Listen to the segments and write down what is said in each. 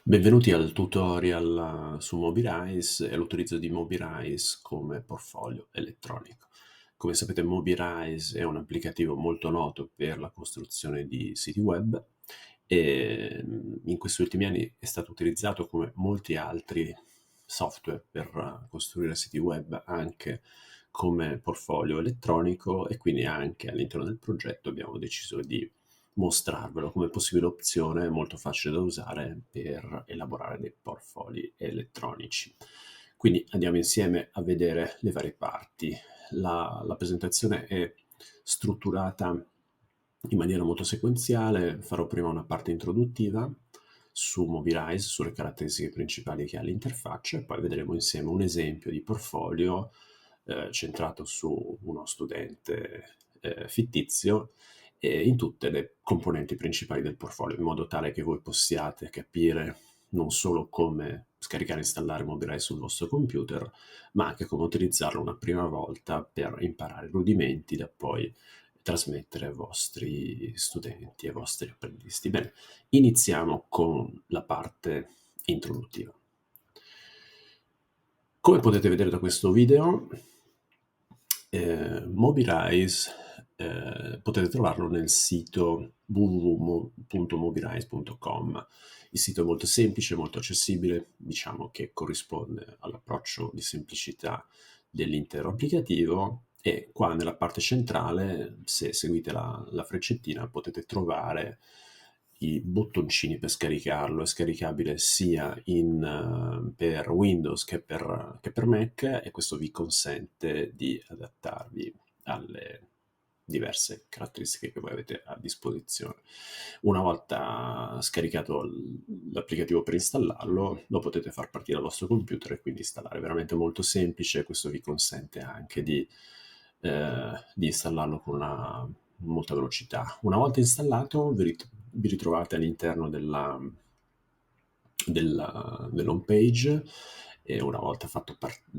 Benvenuti al tutorial su Mobirise e l'utilizzo di Mobirise come portfolio elettronico. Come sapete, Mobirise è un applicativo molto noto per la costruzione di siti web e in questi ultimi anni è stato utilizzato come molti altri software per costruire siti web anche come portfolio elettronico, e quindi anche all'interno del progetto abbiamo deciso di mostrarvelo come possibile opzione molto facile da usare per elaborare dei portfoli elettronici. Quindi andiamo insieme a vedere le varie parti. La presentazione è strutturata in maniera molto sequenziale. Farò prima una parte introduttiva su Mobirise, sulle caratteristiche principali che ha l'interfaccia, e poi vedremo insieme un esempio di portfolio centrato su uno studente fittizio e in tutte le componenti principali del portfolio, in modo tale che voi possiate capire non solo come scaricare e installare Mobirise sul vostro computer, ma anche come utilizzarlo una prima volta per imparare rudimenti da poi trasmettere ai vostri studenti, ai vostri apprendisti. Bene, iniziamo con la parte introduttiva. Come potete vedere da questo video, Mobirise potete trovarlo nel sito www.mobirise.com. Il sito è molto semplice, molto accessibile, diciamo che corrisponde all'approccio di semplicità dell'intero applicativo, e qua nella parte centrale, se seguite la freccettina, potete trovare i bottoncini per scaricarlo. È scaricabile sia per Windows che per Mac, e questo vi consente di adattarvi alle diverse caratteristiche che voi avete a disposizione. Una volta scaricato l'applicativo per installarlo, lo potete far partire dal vostro computer e quindi installare. È veramente molto semplice. Questo vi consente anche di installarlo con molta velocità. Una volta installato, vi ritrovate all'interno dell'home page, e una volta fatto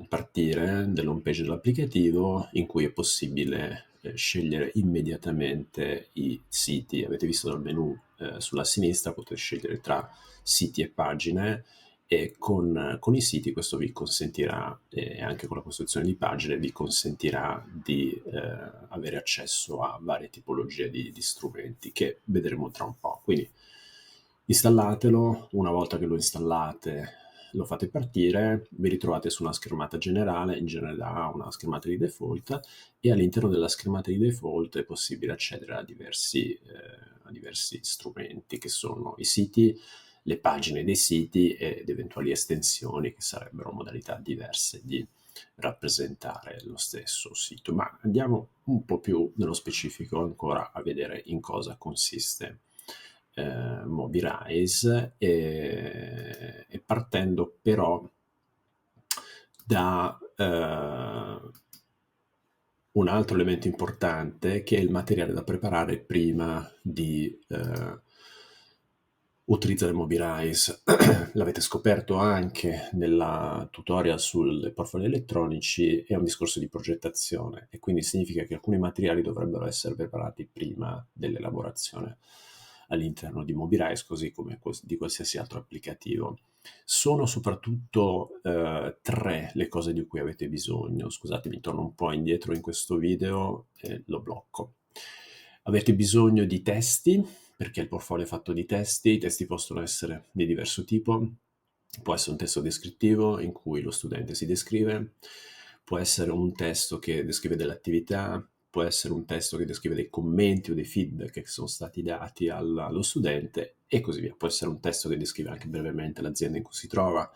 partire dell'home page dell'applicativo, in cui è possibile scegliere immediatamente i siti. Avete visto dal menu sulla sinistra, potete scegliere tra siti e pagine, e con i siti questo vi consentirà, e anche con la costruzione di pagine vi consentirà di avere accesso a varie tipologie di strumenti che vedremo tra un po'. Quindi installatelo. Una volta che lo installate, lo fate partire, vi ritrovate su una schermata generale, in genere da una schermata di default, e all'interno della schermata di default è possibile accedere a diversi strumenti, che sono i siti, le pagine dei siti ed eventuali estensioni, che sarebbero modalità diverse di rappresentare lo stesso sito. Ma andiamo un po' più nello specifico ancora a vedere in cosa consiste Mobirise, e partendo però da un altro elemento importante, che è il materiale da preparare prima di utilizzare Mobirise. L'avete scoperto anche nella tutorial sul portfolio elettronici. È un discorso di progettazione, e quindi significa che alcuni materiali dovrebbero essere preparati prima dell'elaborazione all'interno di Mobirise, così come di qualsiasi altro applicativo. Sono soprattutto tre le cose di cui avete bisogno. Scusatemi, torno un po' indietro in questo video e lo blocco. Avete bisogno di testi, perché il portfolio è fatto di testi. I testi possono essere di diverso tipo. Può essere un testo descrittivo in cui lo studente si descrive, può essere un testo che descrive delle attività, può essere un testo che descrive dei commenti o dei feedback che sono stati dati allo studente, e così via. Può essere un testo che descrive anche brevemente l'azienda in cui si trova.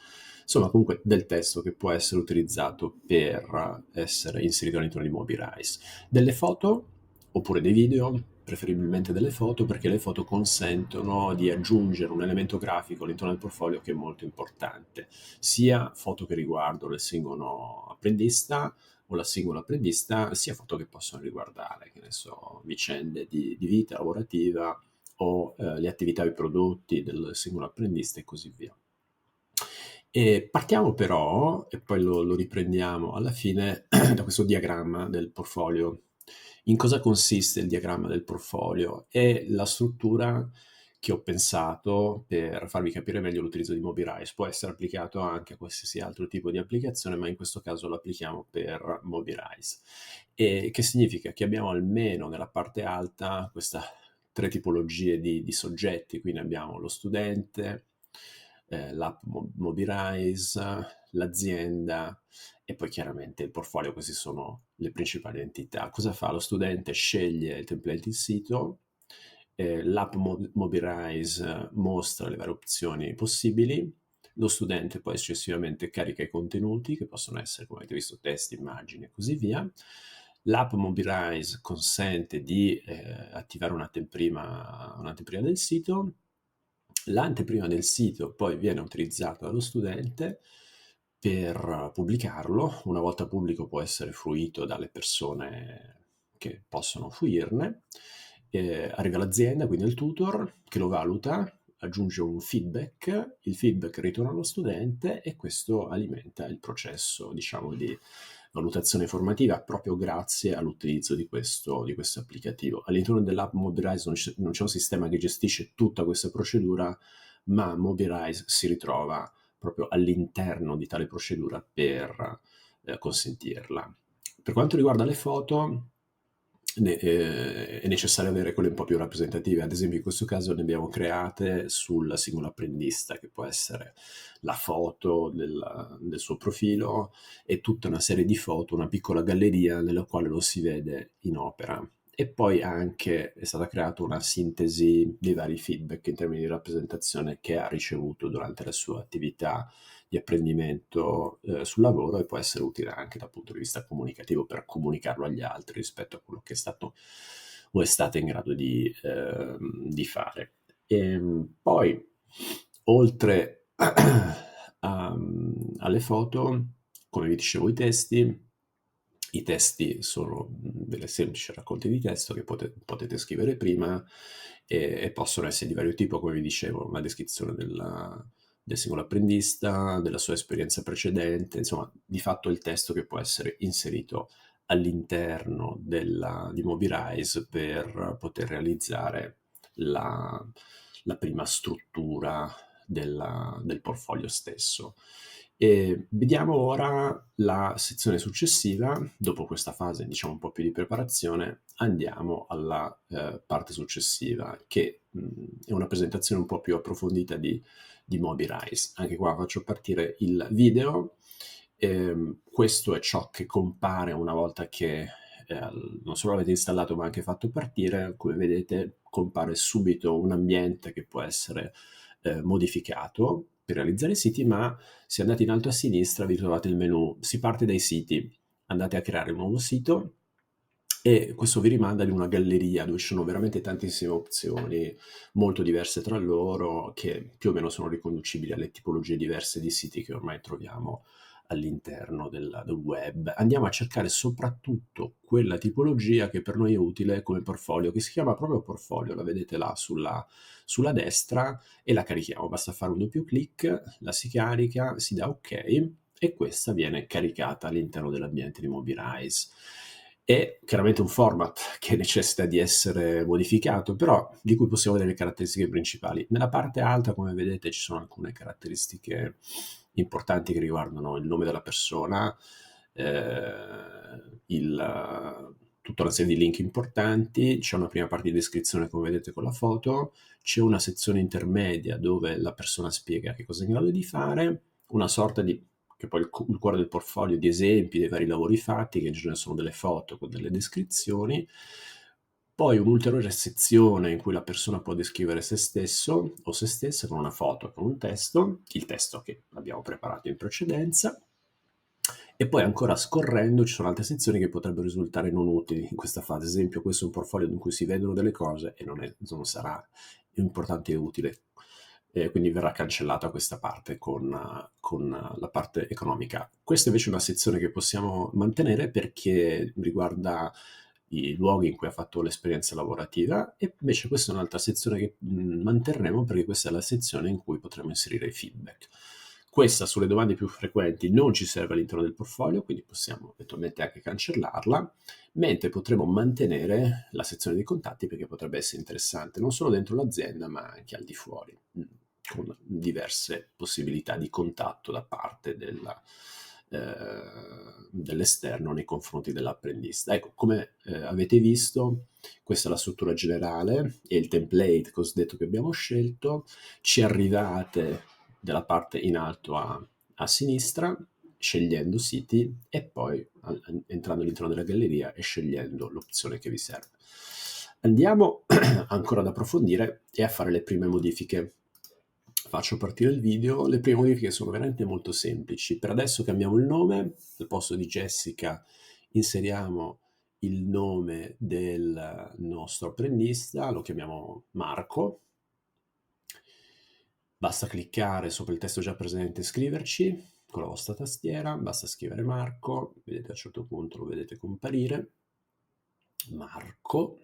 Insomma, comunque del testo che può essere utilizzato per essere inserito all'interno di Mobirise. Delle foto oppure dei video, preferibilmente delle foto, perché le foto consentono di aggiungere un elemento grafico all'interno del portfolio che è molto importante, sia foto che riguardano il singolo apprendista o la singola apprendista, sia foto che possono riguardare, che ne so, vicende di vita lavorativa o le attività e i prodotti del singolo apprendista e così via. E partiamo però, e poi lo riprendiamo alla fine, da questo diagramma del portfolio. In cosa consiste il diagramma del portfolio? È la struttura che ho pensato per farvi capire meglio l'utilizzo di Mobirise. Può essere applicato anche a qualsiasi altro tipo di applicazione, ma in questo caso lo applichiamo per Mobirise. E che significa che abbiamo almeno nella parte alta queste tre tipologie di soggetti, quindi abbiamo lo studente, l'app Mobirise, l'azienda e poi chiaramente il portfolio. Queste sono le principali entità. Cosa fa? Lo studente sceglie il template di sito, l'app Mobirise mostra le varie opzioni possibili, lo studente poi successivamente carica i contenuti, che possono essere, come avete visto, test, immagini e così via. L'app Mobirise consente di attivare un'anteprima del sito. L'anteprima del sito poi viene utilizzata dallo studente per pubblicarlo. Una volta pubblico può essere fruito dalle persone che possono fruirne. Arriva l'azienda, quindi il tutor, che lo valuta, aggiunge un feedback, il feedback ritorna allo studente e questo alimenta il processo, diciamo, di valutazione formativa proprio grazie all'utilizzo di questo applicativo. All'interno dell'app Mobirise non c'è un sistema che gestisce tutta questa procedura, ma Mobirise si ritrova proprio all'interno di tale procedura per consentirla. Per quanto riguarda le foto, è necessario avere quelle un po' più rappresentative. Ad esempio, in questo caso ne abbiamo create sul singolo apprendista, che può essere la foto del suo profilo e tutta una serie di foto, una piccola galleria nella quale lo si vede in opera. E poi anche è stata creata una sintesi dei vari feedback in termini di rappresentazione che ha ricevuto durante la sua attività di apprendimento sul lavoro, e può essere utile anche dal punto di vista comunicativo per comunicarlo agli altri rispetto a quello che è stato o è stata in grado di fare. Poi, oltre alle foto, come vi dicevo, i testi sono delle semplici raccolte di testo che potete scrivere prima e possono essere di vario tipo, come vi dicevo, una descrizione del singolo apprendista, della sua esperienza precedente, insomma, di fatto il testo che può essere inserito all'interno di Mobirise per poter realizzare la prima struttura del portfolio stesso. E vediamo ora la sezione successiva. Dopo questa fase, diciamo, un po' più di preparazione, andiamo alla parte successiva, che è una presentazione un po' più approfondita di Mobirise. Anche qua faccio partire il video. Questo è ciò che compare una volta che non solo l'avete installato ma anche fatto partire. Come vedete, compare subito un ambiente che può essere modificato per realizzare i siti, ma se andate in alto a sinistra vi trovate il menu. Si parte dai siti, andate a creare un nuovo sito e questo vi rimanda ad una galleria dove ci sono veramente tantissime opzioni, molto diverse tra loro, che più o meno sono riconducibili alle tipologie diverse di siti che ormai troviamo all'interno del web. Andiamo a cercare soprattutto quella tipologia che per noi è utile come portfolio, che si chiama proprio portfolio, la vedete là sulla destra, e la carichiamo. Basta fare un doppio clic, la si carica, si dà ok e questa viene caricata all'interno dell'ambiente di Mobirise. È chiaramente un format che necessita di essere modificato, però di cui possiamo vedere le caratteristiche principali. Nella parte alta, come vedete, ci sono alcune caratteristiche importanti che riguardano il nome della persona, tutta una serie di link importanti. C'è una prima parte di descrizione, come vedete con la foto, c'è una sezione intermedia dove la persona spiega che cosa è in grado di fare, una sorta di, che poi il cuore del portfolio, di esempi dei vari lavori fatti, che in genere sono delle foto con delle descrizioni. Poi un'ulteriore sezione in cui la persona può descrivere se stesso o se stessa con una foto, con un testo, il testo che abbiamo preparato in precedenza. E poi ancora scorrendo ci sono altre sezioni che potrebbero risultare non utili in questa fase. Ad esempio, questo è un portfolio in cui si vedono delle cose e non sarà importante e utile. Quindi verrà cancellata questa parte con la parte economica. Questa invece è una sezione che possiamo mantenere perché riguarda i luoghi in cui ha fatto l'esperienza lavorativa, e invece questa è un'altra sezione che manterremo perché questa è la sezione in cui potremo inserire i feedback. Questa sulle domande più frequenti non ci serve all'interno del portfolio, quindi possiamo eventualmente anche cancellarla, mentre potremo mantenere la sezione dei contatti perché potrebbe essere interessante non solo dentro l'azienda ma anche al di fuori, con diverse possibilità di contatto da parte dell'esterno nei confronti dell'apprendista. Ecco, come avete visto, questa è la struttura generale e il template cosiddetto che abbiamo scelto. Ci arrivate dalla parte in alto a sinistra, scegliendo siti e poi entrando all'interno della galleria e scegliendo l'opzione che vi serve. Andiamo ancora ad approfondire e a fare le prime modifiche. Faccio partire il video. Le prime modifiche sono veramente molto semplici. Per adesso cambiamo il nome, al posto di Jessica inseriamo il nome del nostro apprendista, lo chiamiamo Marco. Basta cliccare sopra il testo già presente e scriverci con la vostra tastiera, basta scrivere Marco, vedete a un certo punto lo vedete comparire, Marco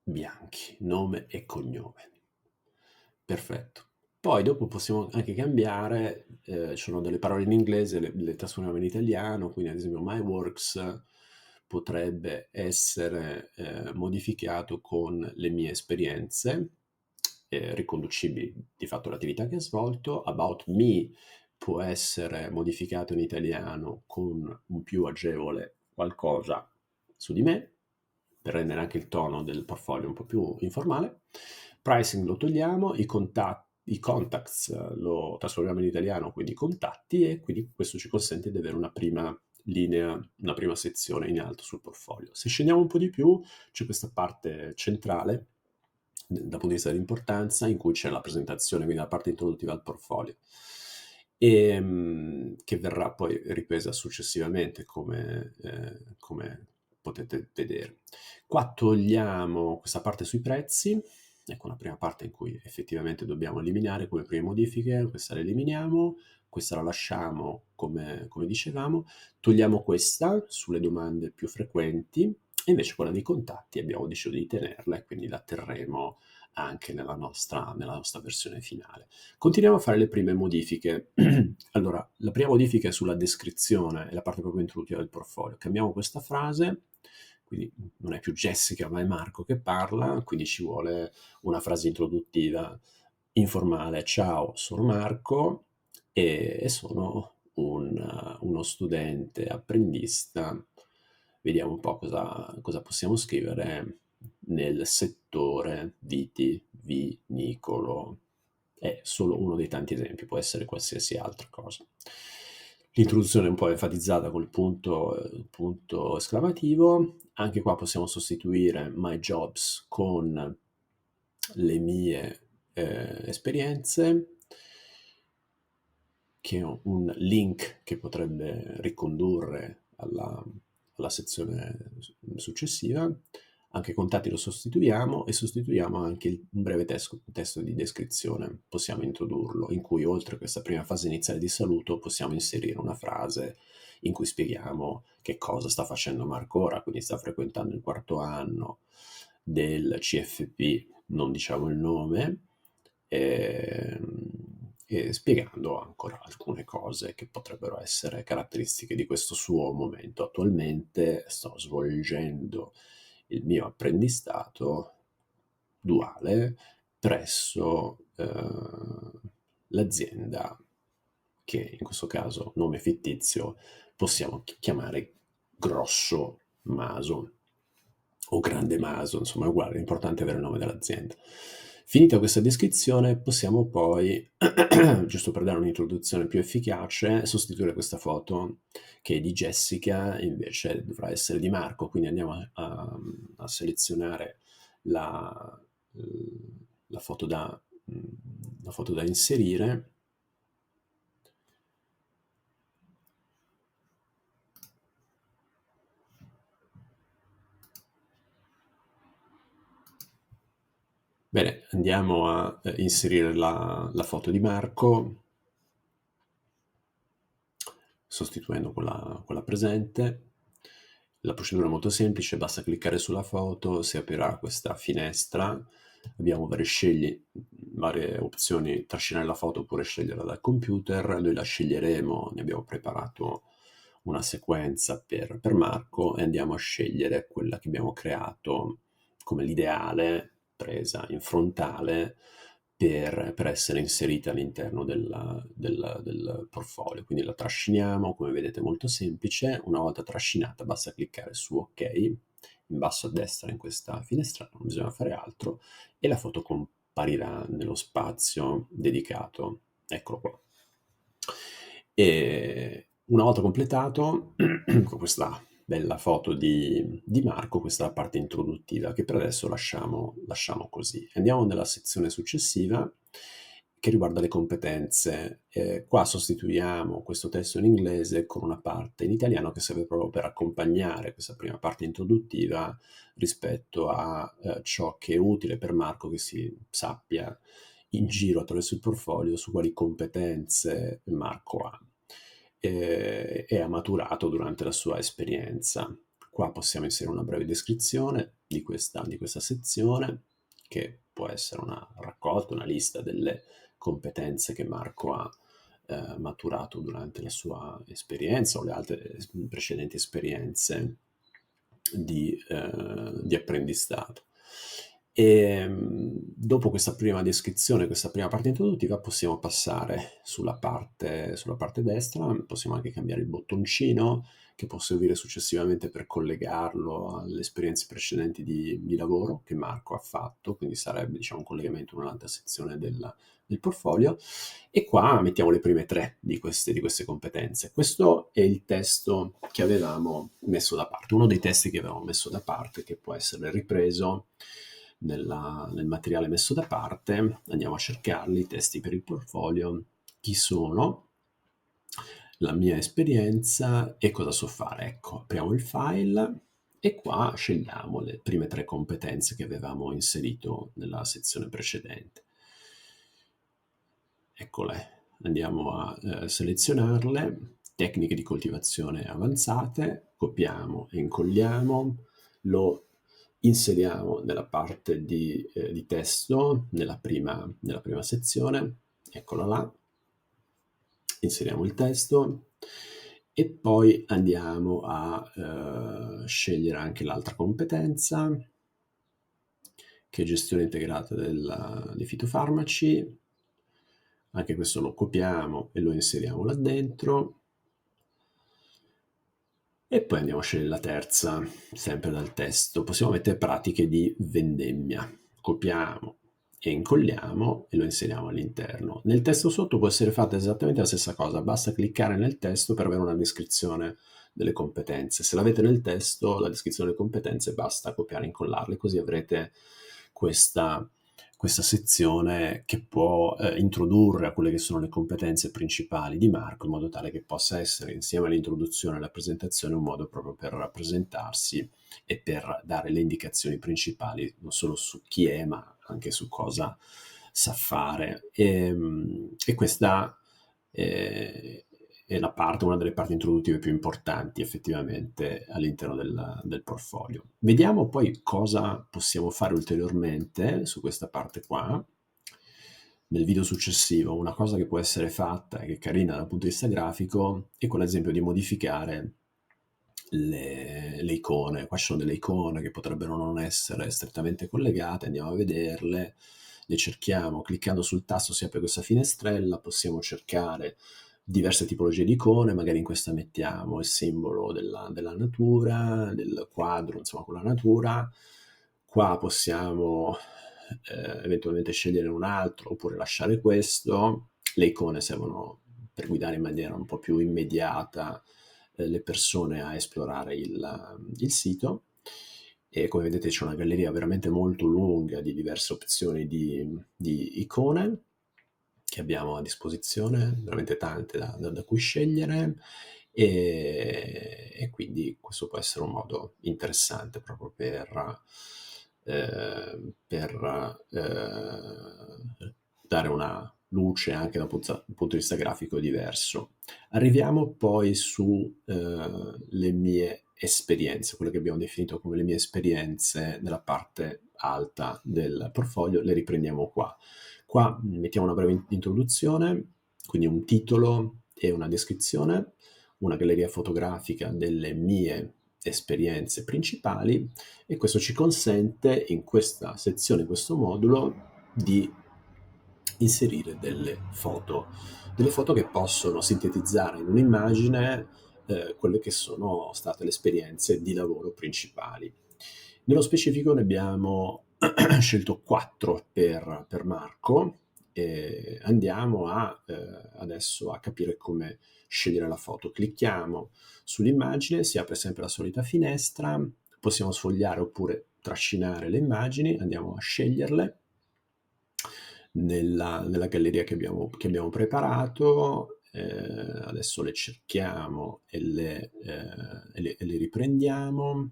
Bianchi, nome e cognome. Perfetto. Poi dopo possiamo anche cambiare, ci sono delle parole in inglese, le trasformiamo in italiano, quindi ad esempio My Works potrebbe essere modificato con le mie esperienze, riconducibili di fatto all'attività che ha svolto. About Me può essere modificato in italiano con un più agevole qualcosa su di me, per rendere anche il tono del portfolio un po' più informale. Pricing lo togliamo, i contacts lo trasformiamo in italiano, quindi contatti, e quindi questo ci consente di avere una prima linea, una prima sezione in alto sul portfolio. Se scendiamo un po' di più, c'è questa parte centrale dal punto di vista dell'importanza, in cui c'è la presentazione, quindi la parte introduttiva al portfolio, e che verrà poi ripresa successivamente come potete vedere. Qua togliamo questa parte sui prezzi, ecco una prima parte in cui effettivamente dobbiamo eliminare come prime modifiche, questa la eliminiamo, questa la lasciamo come dicevamo, togliamo questa sulle domande più frequenti, e invece quella dei contatti abbiamo deciso di tenerla e quindi la terremo anche nella nostra versione finale. Continuiamo a fare le prime modifiche. Allora, la prima modifica è sulla descrizione, è la parte proprio introduttiva del portfolio. Cambiamo questa frase, quindi non è più Jessica ma è Marco che parla, quindi ci vuole una frase introduttiva informale. Ciao, sono Marco e sono uno studente apprendista. Vediamo un po' cosa possiamo scrivere nel settore vitivinicolo. È solo uno dei tanti esempi, può essere qualsiasi altra cosa. L'introduzione è un po' enfatizzata col punto esclamativo. Anche qua possiamo sostituire my jobs con le mie esperienze, che è un link che potrebbe ricondurre alla sezione successiva. Anche contatti lo sostituiamo e sostituiamo anche un breve testo di descrizione. Possiamo introdurlo, in cui oltre a questa prima fase iniziale di saluto possiamo inserire una frase in cui spieghiamo che cosa sta facendo Marco ora, quindi sta frequentando il 4º anno del CFP, non diciamo il nome, e spiegando ancora alcune cose che potrebbero essere caratteristiche di questo suo momento. Attualmente sto svolgendo il mio apprendistato duale presso l'azienda che in questo caso, nome fittizio, possiamo chiamare Grosso Maso o Grande Maso, insomma è uguale, l'importante è avere il nome dell'azienda. Finita questa descrizione possiamo poi, giusto per dare un'introduzione più efficace, sostituire questa foto che è di Jessica, invece dovrà essere di Marco, quindi andiamo a selezionare la foto da inserire. Bene, andiamo a inserire la foto di Marco, sostituendo quella presente. La procedura è molto semplice, basta cliccare sulla foto, si aprirà questa finestra abbiamo varie opzioni: trascinare la foto oppure sceglierla dal computer. Noi la sceglieremo, ne abbiamo preparato una sequenza per Marco e andiamo a scegliere quella che abbiamo creato come l'ideale, presa in frontale, per essere inserita all'interno del portfolio. Quindi la trasciniamo, come vedete molto semplice. Una volta trascinata basta cliccare su OK, in basso a destra in questa finestra, non bisogna fare altro, e la foto comparirà nello spazio dedicato. Eccolo qua. E una volta completato, con questa bella foto di Marco, questa è la parte introduttiva che per adesso lasciamo così. Andiamo nella sezione successiva che riguarda le competenze. Qua sostituiamo questo testo in inglese con una parte in italiano che serve proprio per accompagnare questa prima parte introduttiva rispetto a ciò che è utile per Marco che si sappia in giro attraverso il portfolio su quali competenze Marco ha e ha maturato durante la sua esperienza. Qua possiamo inserire una breve descrizione di questa sezione, che può essere una raccolta, una lista delle competenze che Marco ha maturato durante la sua esperienza o le altre precedenti esperienze di apprendistato. E dopo questa prima descrizione, questa prima parte introduttiva, possiamo passare sulla parte destra. Possiamo anche cambiare il bottoncino che può servire successivamente per collegarlo alle esperienze precedenti di lavoro che Marco ha fatto, quindi sarebbe, diciamo, un collegamento in un'altra sezione del portfolio. E qua mettiamo le prime tre di queste competenze. Questo è il testo che avevamo messo da parte, uno dei testi che avevamo messo da parte, che può essere ripreso nel materiale messo da parte. Andiamo a cercarli, i testi per il portfolio, chi sono, la mia esperienza e cosa so fare. Ecco, apriamo il file e qua scegliamo le prime tre competenze che avevamo inserito nella sezione precedente. Eccole, andiamo a selezionarle. Tecniche di coltivazione avanzate, copiamo e incolliamo, lo inseriamo nella parte di testo, nella prima sezione, eccola là, inseriamo il testo e poi andiamo a scegliere anche l'altra competenza, che è gestione integrata dei fitofarmaci. Anche questo lo copiamo e lo inseriamo là dentro. E poi andiamo a scegliere la terza, sempre dal testo. Possiamo mettere pratiche di vendemmia. Copiamo e incolliamo e lo inseriamo all'interno. Nel testo sotto può essere fatta esattamente la stessa cosa, basta cliccare nel testo per avere una descrizione delle competenze. Se l'avete nel testo, la descrizione delle competenze, basta copiare e incollarle, così avrete questa sezione che può introdurre a quelle che sono le competenze principali di Marco, in modo tale che possa essere, insieme all'introduzione e alla presentazione, un modo proprio per rappresentarsi e per dare le indicazioni principali non solo su chi è, ma anche su cosa sa fare. E questa è una delle parti introduttive più importanti effettivamente all'interno del portfolio. Vediamo poi cosa possiamo fare ulteriormente su questa parte qua. Nel video successivo, una cosa che può essere fatta e che è carina dal punto di vista grafico è quella, ad esempio, di modificare le icone. Qua ci sono delle icone che potrebbero non essere strettamente collegate, andiamo a vederle, le cerchiamo, cliccando sul tasto si apre questa finestrella, possiamo cercare diverse tipologie di icone, magari in questa mettiamo il simbolo della natura, del quadro, insomma, con la natura. Qua possiamo eventualmente scegliere un altro oppure lasciare questo. Le icone servono per guidare in maniera un po' più immediata le persone a esplorare il sito. E come vedete c'è una galleria veramente molto lunga di diverse opzioni di icone che abbiamo a disposizione, veramente tante da cui scegliere, e quindi questo può essere un modo interessante proprio per dare una luce anche dal punto di vista grafico diverso. Arriviamo poi su le mie esperienze, quelle che abbiamo definito come le mie esperienze nella parte alta del portfolio, le riprendiamo qua. Qua mettiamo una breve introduzione, quindi un titolo e una descrizione, una galleria fotografica delle mie esperienze principali, e questo ci consente in questa sezione, in questo modulo, di inserire delle foto che possono sintetizzare in un'immagine quelle che sono state le esperienze di lavoro principali. Nello specifico ne abbiamo scelto 4 per Marco, e andiamo adesso a capire come scegliere la foto. Clicchiamo sull'immagine, si apre sempre la solita finestra, possiamo sfogliare oppure trascinare le immagini, andiamo a sceglierle nella galleria che abbiamo preparato. Adesso le cerchiamo e le riprendiamo.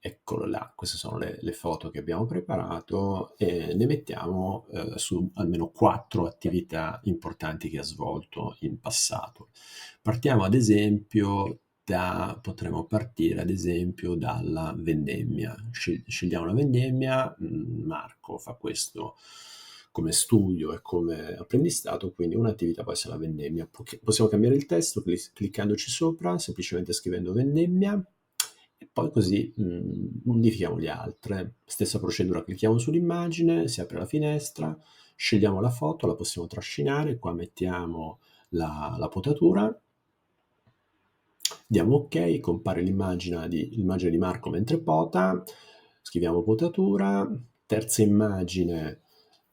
Eccolo là, queste sono le foto che abbiamo preparato, e ne mettiamo su almeno 4 attività importanti che ha svolto in passato. Potremmo partire ad esempio dalla vendemmia. Scegliamo la vendemmia. Marco fa questo come studio e come apprendistato, quindi un'attività può essere la vendemmia. Possiamo cambiare il testo cliccandoci sopra, semplicemente scrivendo vendemmia, e poi così modifichiamo le altre. Stessa procedura, clicchiamo sull'immagine, si apre la finestra, scegliamo la foto, la possiamo trascinare, qua mettiamo la potatura, diamo ok, compare l'immagine di Marco mentre pota, scriviamo potatura, terza immagine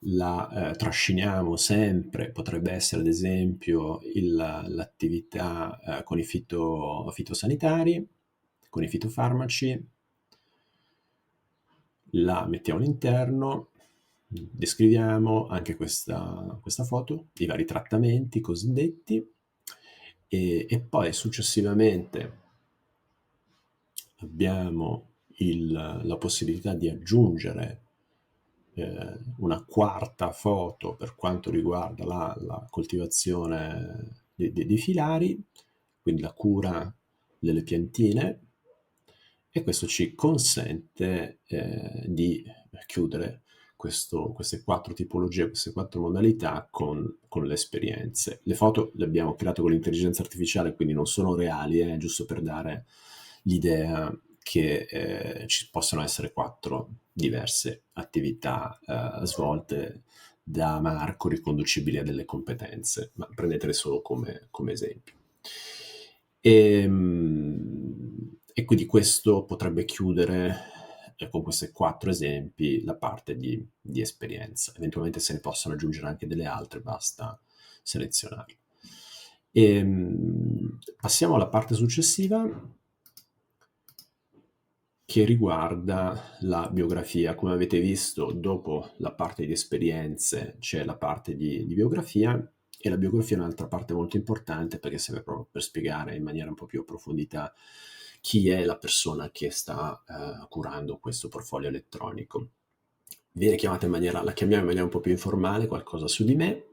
la trasciniamo sempre, potrebbe essere ad esempio l'attività con i fitosanitari, con i fitofarmaci, la mettiamo all'interno, descriviamo anche questa foto, i vari trattamenti cosiddetti, e poi successivamente abbiamo la possibilità di aggiungere una quarta foto per quanto riguarda la coltivazione dei filari, quindi la cura delle piantine, e questo ci consente di chiudere queste 4 tipologie, queste 4 modalità con le esperienze. Le foto le abbiamo create con l'intelligenza artificiale, quindi non sono reali, giusto per dare l'idea che ci possono essere 4 diverse attività svolte da Marco, riconducibili a delle competenze, ma prendetele solo come esempio. E quindi questo potrebbe chiudere con questi 4 esempi la parte di esperienza. Eventualmente se ne possono aggiungere anche delle altre, basta selezionarle. Passiamo alla parte successiva, che riguarda la biografia. Come avete visto, dopo la parte di esperienze c'è la parte di biografia, e la biografia è un'altra parte molto importante, perché serve proprio per spiegare in maniera un po' più approfondita chi è la persona che sta curando questo portfolio elettronico. La chiamiamo in maniera un po' più informale, qualcosa su di me,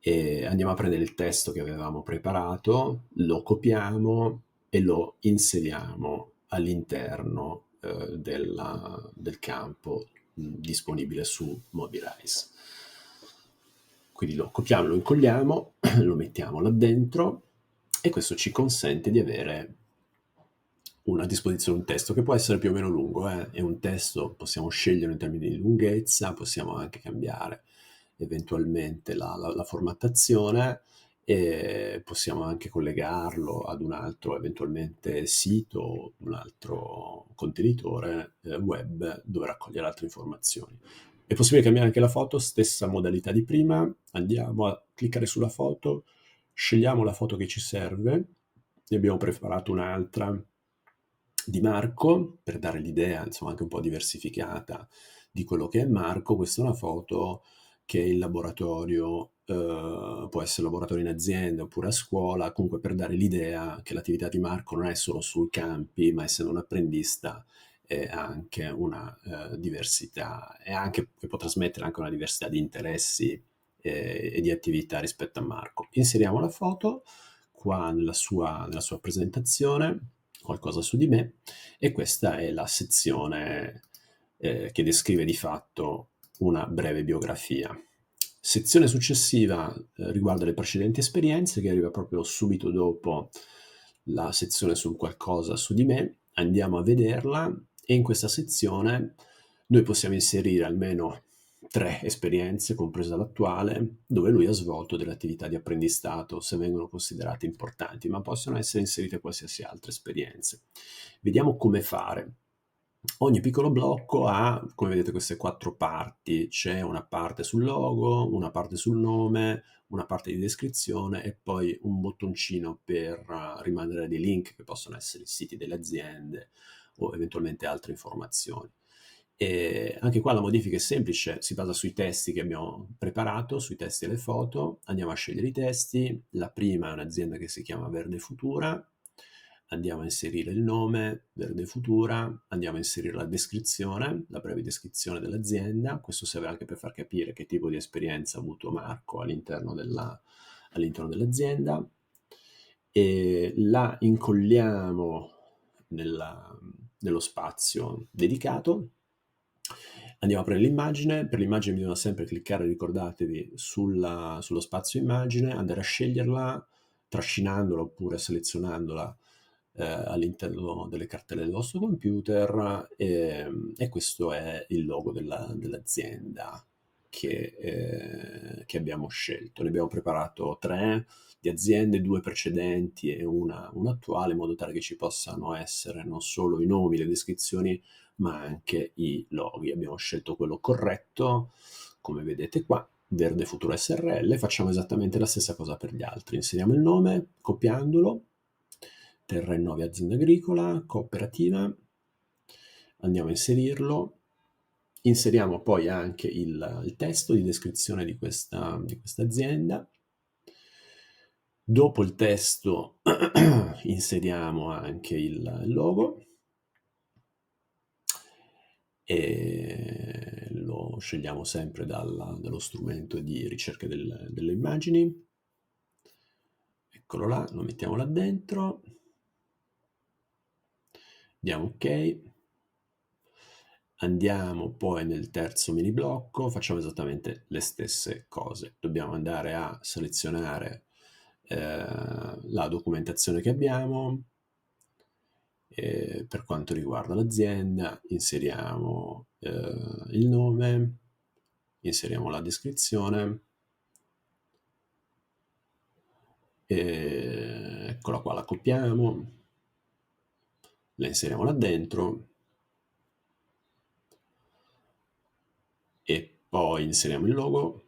e andiamo a prendere il testo che avevamo preparato, lo copiamo e lo inseriamo all'interno del campo disponibile su Mobirise. Quindi lo copiamo, lo incolliamo, lo mettiamo là dentro, e questo ci consente di avere a disposizione un testo che può essere più o meno lungo. È un testo, possiamo scegliere in termini di lunghezza, possiamo anche cambiare eventualmente la formattazione, e possiamo anche collegarlo ad un altro eventualmente sito, un altro contenitore web dove raccogliere altre informazioni. È possibile cambiare anche la foto, stessa modalità di prima, andiamo a cliccare sulla foto, scegliamo la foto che ci serve, ne abbiamo preparato un'altra di Marco per dare l'idea, insomma, anche un po' diversificata di quello che è Marco. Questa è una foto che è in laboratorio, può essere laboratorio in azienda oppure a scuola, comunque per dare l'idea che l'attività di Marco non è solo sui campi, ma essendo un apprendista è anche una diversità, e può trasmettere anche una diversità di interessi e di attività rispetto a Marco. Inseriamo la foto qua nella sua presentazione, qualcosa su di me, e questa è la sezione che descrive di fatto una breve biografia. Sezione successiva riguarda le precedenti esperienze, che arriva proprio subito dopo la sezione sul qualcosa su di me. Andiamo a vederla e in questa sezione noi possiamo inserire almeno 3 esperienze, compresa l'attuale, dove lui ha svolto delle attività di apprendistato, se vengono considerate importanti, ma possono essere inserite qualsiasi altre esperienze. Vediamo come fare. Ogni piccolo blocco ha, come vedete, queste 4 parti. C'è una parte sul logo, una parte sul nome, una parte di descrizione e poi un bottoncino per rimandare dei link che possono essere i siti delle aziende o eventualmente altre informazioni. E anche qua la modifica è semplice, si basa sui testi che abbiamo preparato, sui testi e le foto. Andiamo a scegliere i testi. La prima è un'azienda che si chiama Verde Futura. Andiamo a inserire il nome, Verde Futura, andiamo a inserire la descrizione, la breve descrizione dell'azienda. Questo serve anche per far capire che tipo di esperienza ha avuto Marco all'interno dell'azienda. E la incolliamo nello spazio dedicato. Andiamo a prendere l'immagine. Per l'immagine bisogna sempre cliccare, ricordatevi, sullo spazio immagine, andare a sceglierla, trascinandola oppure selezionandola all'interno delle cartelle del vostro computer, e questo è il logo dell'azienda che abbiamo scelto. Ne abbiamo preparato 3 di aziende, 2 precedenti e una attuale, in modo tale che ci possano essere non solo i nomi, le descrizioni, ma anche i loghi. Abbiamo scelto quello corretto, come vedete qua, Verde Futuro SRL. Facciamo esattamente la stessa cosa per gli altri. Inseriamo il nome, copiandolo, Terra Innove Azienda Agricola, cooperativa, andiamo a inserirlo, inseriamo poi anche il testo di descrizione di questa azienda. Dopo il testo inseriamo anche il logo e lo scegliamo sempre dallo strumento di ricerca delle immagini. Eccolo là, lo mettiamo là dentro, diamo ok. Andiamo poi nel terzo mini blocco, facciamo esattamente le stesse cose. Dobbiamo andare a selezionare la documentazione che abbiamo. Per quanto riguarda l'azienda, inseriamo il nome, inseriamo la descrizione, eccola qua, la copiamo, la inseriamo là dentro e poi inseriamo il logo,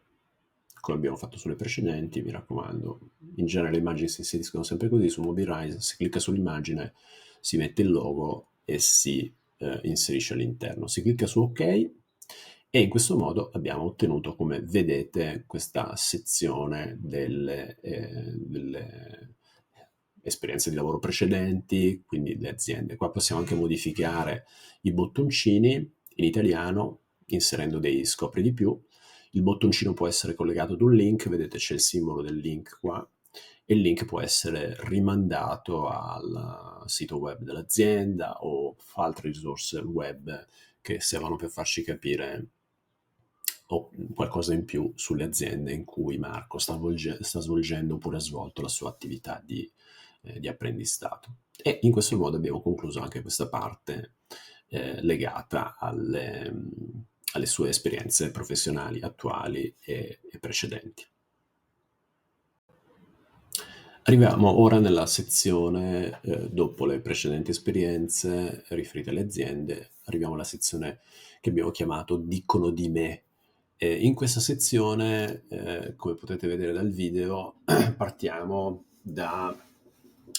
come abbiamo fatto sulle precedenti. Mi raccomando, in genere le immagini si inseriscono sempre così. Su Mobirise si clicca sull'immagine, si mette il logo e si inserisce all'interno. Si clicca su ok e in questo modo abbiamo ottenuto, come vedete, questa sezione delle esperienze di lavoro precedenti, quindi le aziende. Qua possiamo anche modificare i bottoncini in italiano, inserendo dei scopri di più. Il bottoncino può essere collegato ad un link, vedete c'è il simbolo del link qua, e il link può essere rimandato al sito web dell'azienda o altre risorse web che servono per farci capire o qualcosa in più sulle aziende in cui Marco sta svolgendo oppure ha svolto la sua attività di apprendistato. E in questo modo abbiamo concluso anche questa parte legata alle sue esperienze professionali attuali e precedenti. Arriviamo ora nella sezione, dopo le precedenti esperienze riferite alle aziende, arriviamo alla sezione che abbiamo chiamato Dicono di me. In questa sezione, come potete vedere dal video, partiamo da,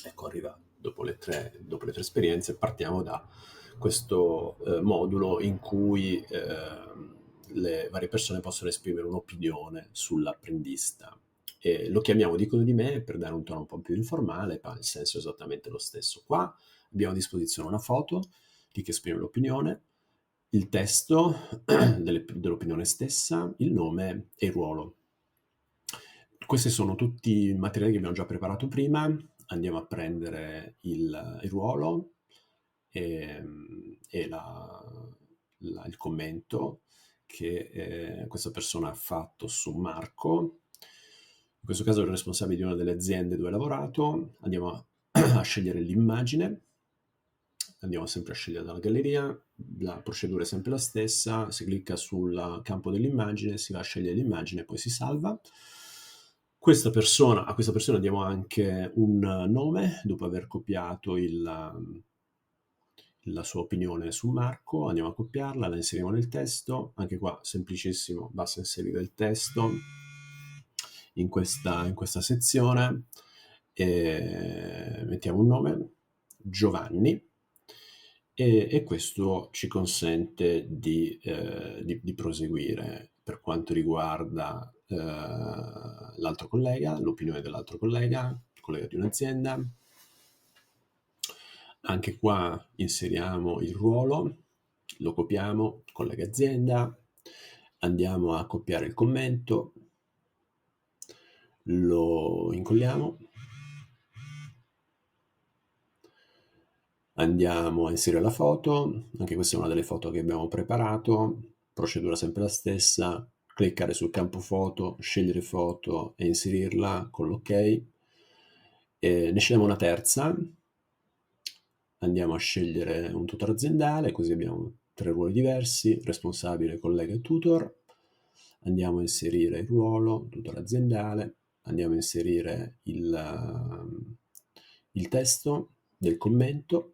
ecco, arriva dopo le tre esperienze, partiamo da questo modulo in cui le varie persone possono esprimere un'opinione sull'apprendista. Lo chiamiamo Dicono di me per dare un tono un po' più informale, ma il senso è esattamente lo stesso. Qua abbiamo a disposizione una foto di chi esprime l'opinione, il testo dell'opinione stessa, il nome e il ruolo. Questi sono tutti i materiali che abbiamo già preparato prima. andiamo a prendere il ruolo e il commento che questa persona ha fatto su Marco. In questo caso è il responsabile di una delle aziende dove ha lavorato. Andiamo a scegliere l'immagine, andiamo sempre a scegliere dalla galleria, la procedura è sempre la stessa, si clicca sul campo dell'immagine, si va a scegliere l'immagine, poi si salva. A questa persona diamo anche un nome, dopo aver copiato la sua opinione su Marco, andiamo a copiarla, la inseriamo nel testo, anche qua semplicissimo, basta inserire il testo in questa sezione, e mettiamo un nome, Giovanni, e questo ci consente di proseguire per quanto riguarda l'altro collega, l'opinione dell'altro collega di un'azienda. Anche qua inseriamo il ruolo, lo copiamo, collega azienda, andiamo a copiare il commento, lo incolliamo, andiamo a inserire la foto, anche questa è una delle foto che abbiamo preparato, procedura sempre la stessa, cliccare sul campo foto, scegliere foto e inserirla con l'ok, ne scegliamo una terza, andiamo a scegliere un tutor aziendale, così abbiamo 3 ruoli diversi, responsabile, collega e tutor, andiamo a inserire il ruolo, tutor aziendale, andiamo a inserire il testo del commento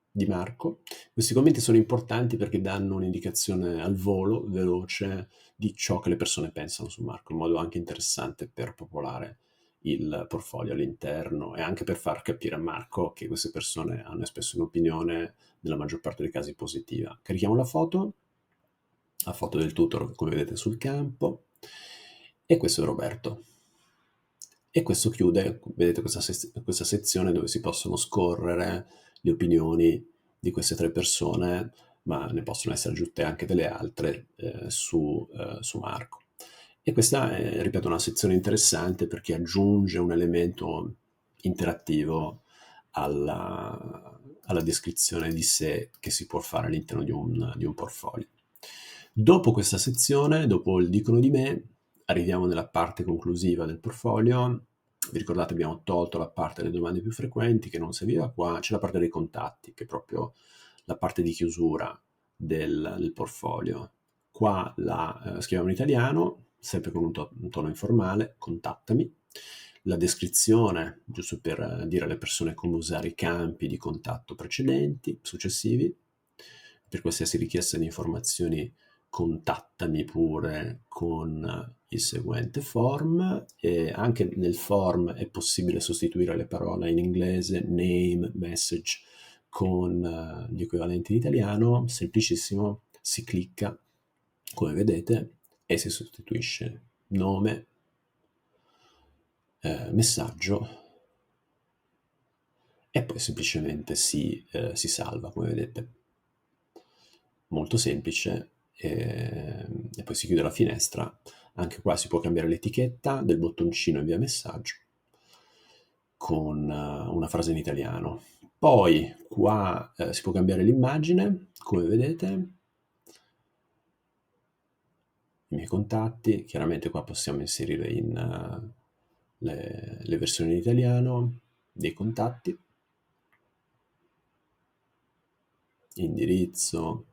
di Marco. Questi commenti sono importanti perché danno un'indicazione al volo, veloce, di ciò che le persone pensano su Marco, in modo anche interessante per popolare il portfolio all'interno e anche per far capire a Marco che queste persone hanno espresso un'opinione nella maggior parte dei casi positiva. Carichiamo la foto del tutor come vedete sul campo, e questo è Roberto. E questo chiude, vedete, questa sezione dove si possono scorrere le opinioni di queste 3 persone, ma ne possono essere aggiunte anche delle altre su Marco. E questa è, ripeto, una sezione interessante perché aggiunge un elemento interattivo alla descrizione di sé che si può fare all'interno di un portfolio. Dopo questa sezione, dopo il dicono di me, arriviamo nella parte conclusiva del portfolio. Vi ricordate, abbiamo tolto la parte delle domande più frequenti che non serviva qua, c'è la parte dei contatti che è proprio la parte di chiusura del portfolio. Qua la scriviamo in italiano, sempre con un tono informale, contattami. La descrizione, giusto per dire alle persone come usare i campi di contatto precedenti, successivi. Per qualsiasi richiesta di informazioni contattami pure con il seguente form, e anche nel form è possibile sostituire le parole in inglese name, message con gli equivalenti in italiano, semplicissimo, si clicca come vedete e si sostituisce nome, messaggio e poi semplicemente si salva come vedete. Molto semplice, e poi si chiude la finestra. Anche qua si può cambiare l'etichetta del bottoncino invia messaggio con una frase in italiano. Poi qua si può cambiare l'immagine, come vedete, i miei contatti, chiaramente qua possiamo inserire le versioni in italiano dei contatti, indirizzo,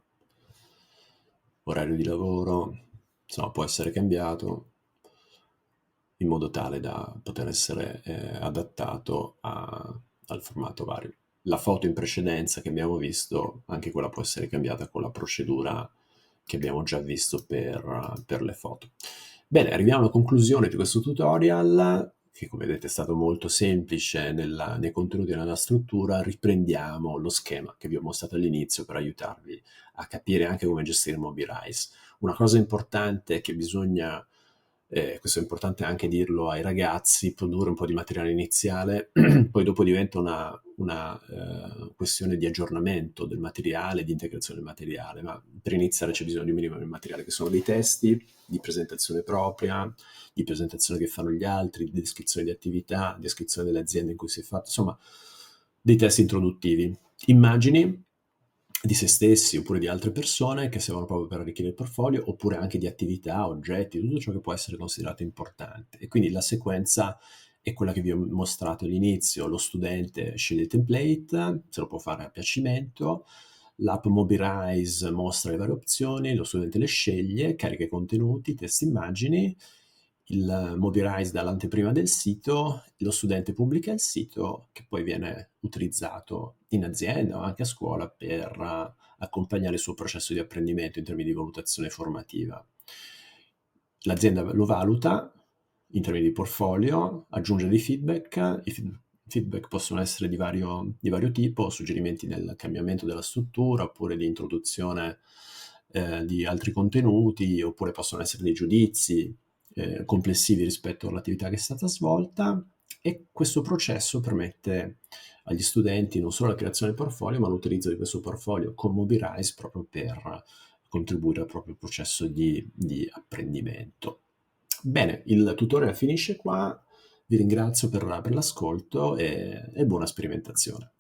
orario di lavoro, insomma può essere cambiato in modo tale da poter essere adattato al formato vario. La foto in precedenza che abbiamo visto, anche quella può essere cambiata con la procedura che abbiamo già visto per le foto. Bene, arriviamo alla conclusione di questo tutorial, che come vedete è stato molto semplice nei contenuti e nella struttura. Riprendiamo lo schema che vi ho mostrato all'inizio per aiutarvi a capire anche come gestire Mobilize. Una cosa importante è che bisogna, questo è importante anche dirlo ai ragazzi, produrre un po' di materiale iniziale, poi dopo diventa una una questione di aggiornamento del materiale, di integrazione del materiale, ma per iniziare c'è bisogno di un minimo del materiale, che sono dei testi di presentazione propria, di presentazione che fanno gli altri, di descrizione di attività, descrizione delle aziende in cui si è fatto, insomma, dei testi introduttivi. Immagini di se stessi oppure di altre persone che servono proprio per arricchire il portfolio, oppure anche di attività, oggetti, tutto ciò che può essere considerato importante. E quindi la sequenza è quella che vi ho mostrato all'inizio. Lo studente sceglie il template, se lo può fare a piacimento, l'app Mobilize mostra le varie opzioni, lo studente le sceglie, carica i contenuti, testa immagini, il Mobilize dà l'anteprima del sito, lo studente pubblica il sito che poi viene utilizzato in azienda o anche a scuola per accompagnare il suo processo di apprendimento in termini di valutazione formativa. L'azienda lo valuta in termini di portfolio, aggiunge dei feedback, feedback possono essere di vario tipo, suggerimenti nel cambiamento della struttura oppure di introduzione di altri contenuti, oppure possono essere dei giudizi complessivi rispetto all'attività che è stata svolta, e questo processo permette agli studenti non solo la creazione del portfolio, ma l'utilizzo di questo portfolio con Mobilize proprio per contribuire al proprio processo di apprendimento. Bene, il tutorial finisce qua, vi ringrazio per l'ascolto e buona sperimentazione.